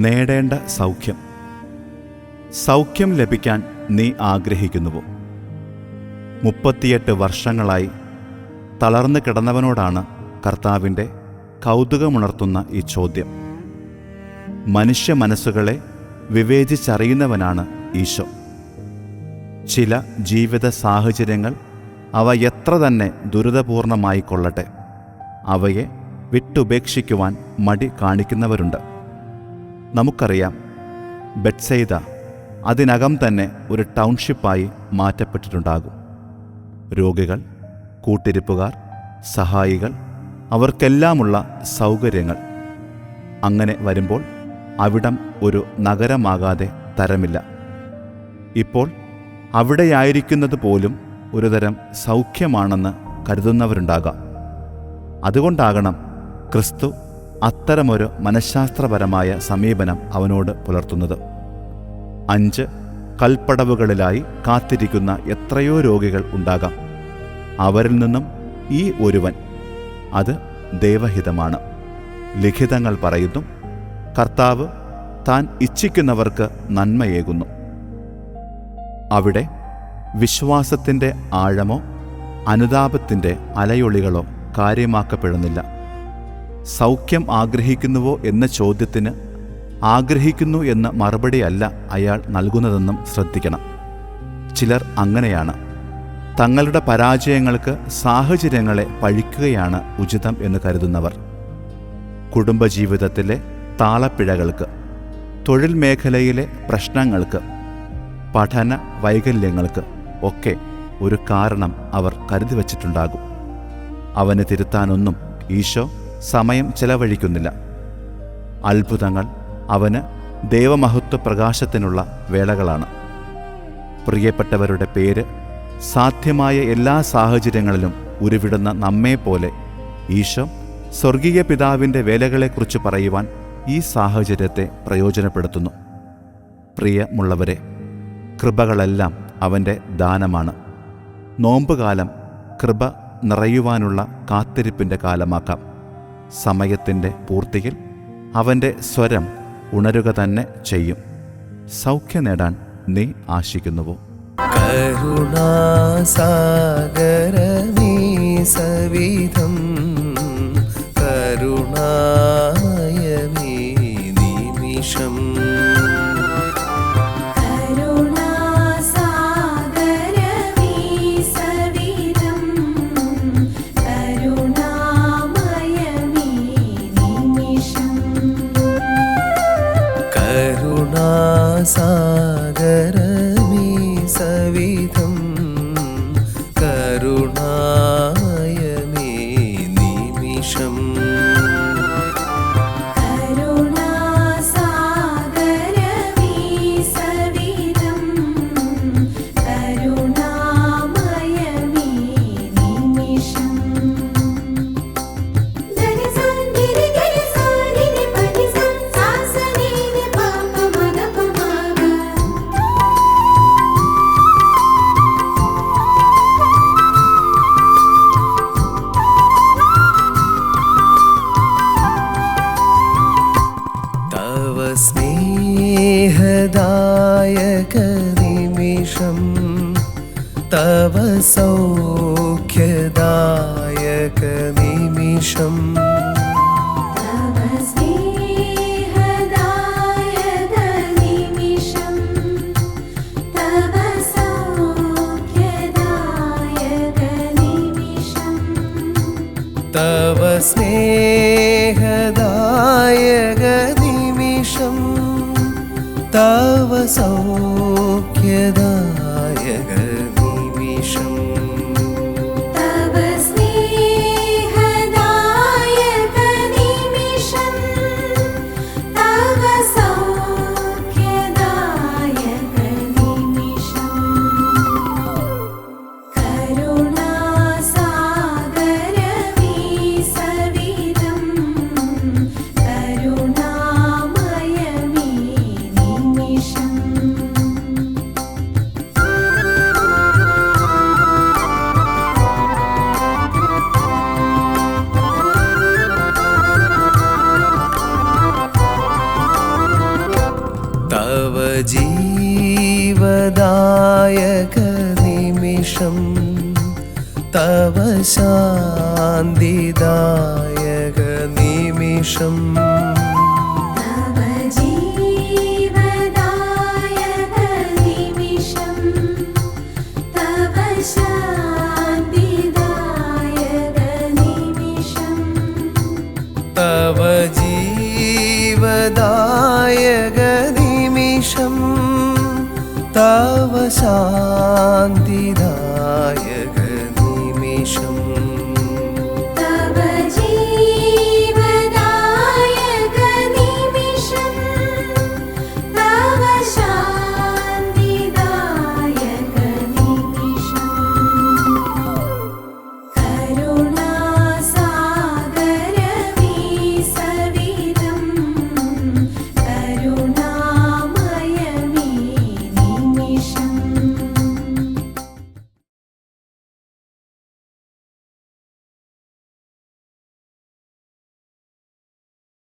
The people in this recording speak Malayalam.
നേടേണ്ട സൗഖ്യം. സൗഖ്യം ലഭിക്കാൻ നീ ആഗ്രഹിക്കുന്നുവോ? 38 വർഷങ്ങളായി തളർന്നു കിടന്നവനോടാണ് കർത്താവിൻ്റെ കൗതുകമുണർത്തുന്ന ഈ ചോദ്യം. മനുഷ്യ മനസ്സുകളെ വിവേചിച്ചറിയുന്നവനാണ് ഈശോ. ചില ജീവിത സാഹചര്യങ്ങൾ അവ എത്ര തന്നെ ദുരിതപൂർണമായിക്കൊള്ളട്ടെ, അവയെ വിട്ടുപേക്ഷിക്കുവാൻ മടി കാണിക്കുന്നവരുണ്ട്. നമുക്കറിയാം, ബെത്സൈദ അതിനകം തന്നെ ഒരു ടൗൺഷിപ്പായി മാറ്റപ്പെട്ടിട്ടുണ്ടാകും. രോഗികൾ, കൂട്ടിരിപ്പുകാർ, സഹായികൾ, അവർക്കെല്ലാമുള്ള സൗകര്യങ്ങൾ. അങ്ങനെ വരുമ്പോൾ അവിടം ഒരു നഗരമാകാതെ തരമില്ല. ഇപ്പോൾ അവിടെയായിരിക്കുന്നത് പോലും ഒരുതരം സൗഖ്യമാണെന്ന് കരുതുന്നവരുണ്ടാകാം. അതുകൊണ്ടാകണം ക്രിസ്തു അത്തരമൊരു മനഃശാസ്ത്രപരമായ സമീപനം അവനോട് പുലർത്തുന്നത്. 5 കൽപ്പടവുകളിലായി കാത്തിരിക്കുന്ന എത്രയോ രോഗികൾ ഉണ്ടാകാം. അവരിൽ നിന്നും ഈ ഒരുവൻ, അത് ദൈവഹിതമാണ്. ലിഖിതങ്ങൾ പറയുന്നു, കർത്താവ് താൻ ഇച്ഛിക്കുന്നവർക്ക് നന്മയേകുന്നു. അവിടെ വിശ്വാസത്തിൻ്റെ ആഴമോ അനുതാപത്തിൻ്റെ അലയൊളികളോ കാര്യമാക്കപ്പെടുന്നില്ല. സൗഖ്യം ആഗ്രഹിക്കുന്നുവോ എന്ന ചോദ്യത്തിന് ആഗ്രഹിക്കുന്നു എന്ന മറുപടിയല്ല അയാൾ നൽകുന്നതെന്നും ശ്രദ്ധിക്കണം. ചിലർ അങ്ങനെയാണ്. തങ്ങളുടെ പരാജയങ്ങൾക്ക് സാഹചര്യങ്ങളെ പഴിക്കുകയാണ് ഉചിതം എന്ന് കരുതുന്നവർ. കുടുംബജീവിതത്തിലെ താളപ്പിഴകൾക്ക്, തൊഴിൽ മേഖലയിലെ പ്രശ്നങ്ങൾക്ക്, പഠന വൈകല്യങ്ങൾക്ക് ഒക്കെ ഒരു കാരണം അവർ കരുതി വച്ചിട്ടുണ്ടാകും. അവന് തിരുത്താനൊന്നും ഈശോ സമയം ചെലവഴിക്കുന്നില്ല. അത്ഭുതങ്ങൾ അവന് ദൈവമഹത്വ പ്രകാശത്തിനുള്ള വേളകളാണ്. പ്രിയപ്പെട്ടവരുടെ പേര് സാധ്യമായ എല്ലാ സാഹചര്യങ്ങളിലും ഉരുവിടുന്ന നമ്മെപ്പോലെ ഈശോ സ്വർഗീയ പിതാവിൻ്റെ വേലകളെക്കുറിച്ച് പറയുവാൻ ഈ സാഹചര്യത്തെ പ്രയോജനപ്പെടുത്തുന്നു. പ്രിയമുള്ളവരെ, കൃപകളെല്ലാം അവൻ്റെ ദാനമാണ്. നോമ്പുകാലം കൃപ നിറയുവാനുള്ള കാത്തിരിപ്പിൻ്റെ കാലമാക്കാം. സമയത്തിൻ്റെ പൂർത്തിയിൽ അവൻ്റെ സ്വരം ഉണരുക തന്നെ ചെയ്യും. സൗഖ്യം നേടാൻ നീ ആശിക്കുന്നുവോ? കരുണാസാഗരമീ സവിധം കരുണാമയമീ നിമിഷം. കരുണാസാഗരമീ സവിധം കരുണാമയമീ നിമിഷം. സ്നേഹദായക നിമിഷം തവ സൗഖ്യദായക നിമിഷം. തവ സ്നേഹദായക നിമിഷം തവ സൗഖ്യദായക നിമിഷം. തവ സ്നേഹദായക നിമിഷം തവ സൗഖ്യദായക നിമിഷം. കരുണാസാഗരമീ സവിധം കരുണാമയമീ നിമിഷം. तव जीवदायकनिमिषं तव शान्तिदायकनिमिषम् तव जीवदायकनिमिषं तव शान्तिदायकनिमिषं तव जीवदायकनिमिषं तव शान्तिदायकनिमिषम्